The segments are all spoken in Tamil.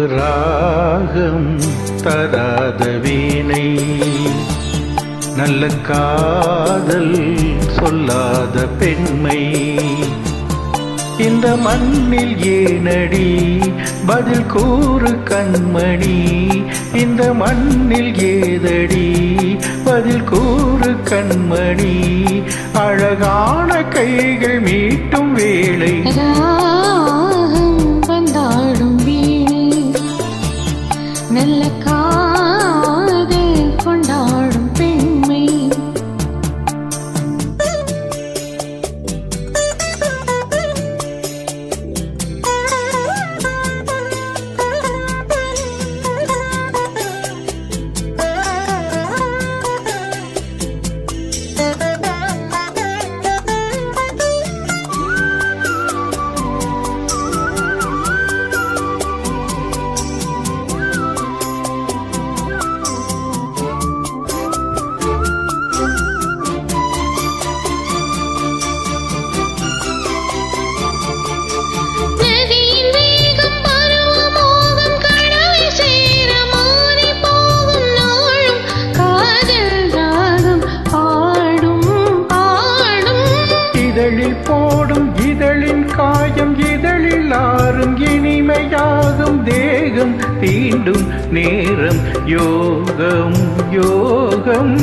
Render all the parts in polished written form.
ராகம் தராத வீணை, நல்ல காதல் சொல்லாத பெண்மை. இந்த மண்ணில் ஏனடி பதில் கூறு கண்மணி, இந்த மண்ணில் ஏதடி பதில் கூறு கண்மணி. அழகான கைகள் மீட்டும் வேளை, வந்தாடும் வீணை, நல்ல காதல் கொண்டாடும் பெண்மை. போடும் இதழின் காயம் இதழில் ஆறும் இனிமையாகும் தேகம் தீண்டும் நேரம் யோகம் யோகம்.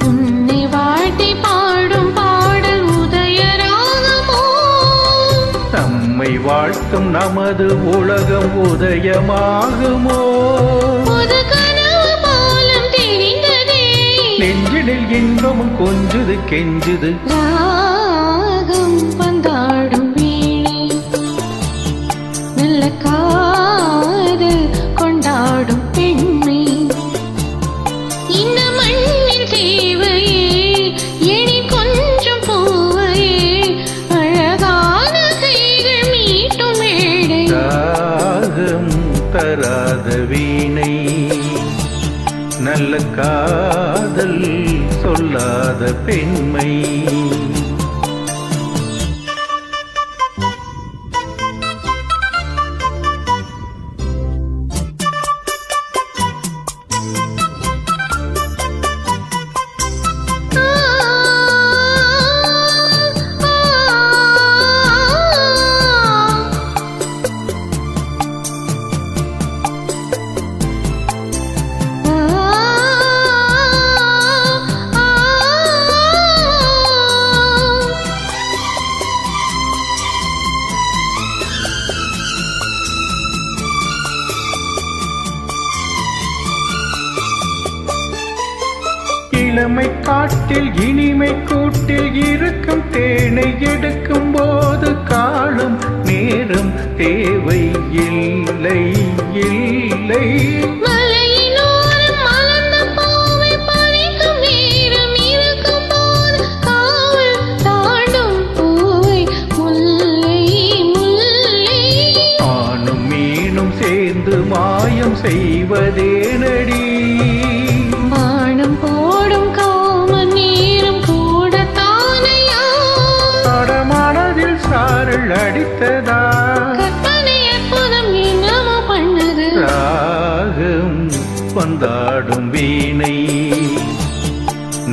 உன்னை வாழ்த்தி பாடும் பாடல் உதயராகமோ, நம்மை வாழ்த்தும் நமது உலகம் உதயமாகுமோ. புது கனவு பாலம் தெரிந்ததே, நெஞ்சினில் இன்பமும் கொஞ்சுது கெஞ்சுது. வந்தாடும் வீணை, நல்ல காதல் கொண்டாடும் பெண்மை. இந்த மண்ணில் தேவையே எனி கொஞ்சம் பூவையே, அழகான கைகள் மீட்டும் மேடை. ராகம் தராத வீணை, நல்ல காதல் சொல்லாத பெண்மை. இளமை காட்டில் இனிமை கூட்டில் இருக்கும் தேனை எடுக்கும் போது காலம் நேரம் தேவை இல்லை இல்லை. மலையினோரம் மலர்ந்த பூவை பறிக்கும் நேரம் இருக்கும் போது காவல் தாண்டும் பூவை முல்லை முல்லை. ஆணும் மீனும் சேர்ந்து மாயம் செய்வதேனடி, வானம் போடும் காமன் நேரம் கூட தானையா. மனதில் சாரல் அடித்ததா, கற்பனை அற்புதம் என்னமோ பண்ணது. ராகம் வந்தாடும் வீணை,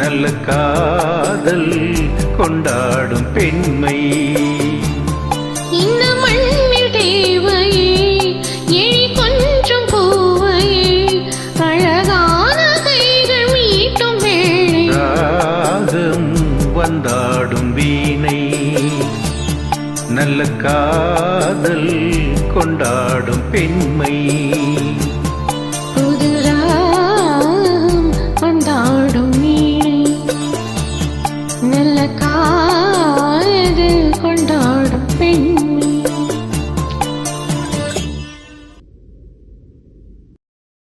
நல்ல காதல் கொண்டாடும் பெண்மை. இந்த மண்ணில் தேவையே எழி கொஞ்சம் பூவையே, அழகான கைகள் மீட்டும் வேளை. ராகம் வந்தாடும் வீணை, நல்ல காதல் கொண்டாடும் பெண்மை. புது ராகம் வந்தாடும் வீணை, நல்ல காதல் கொண்டாடும் பெண்.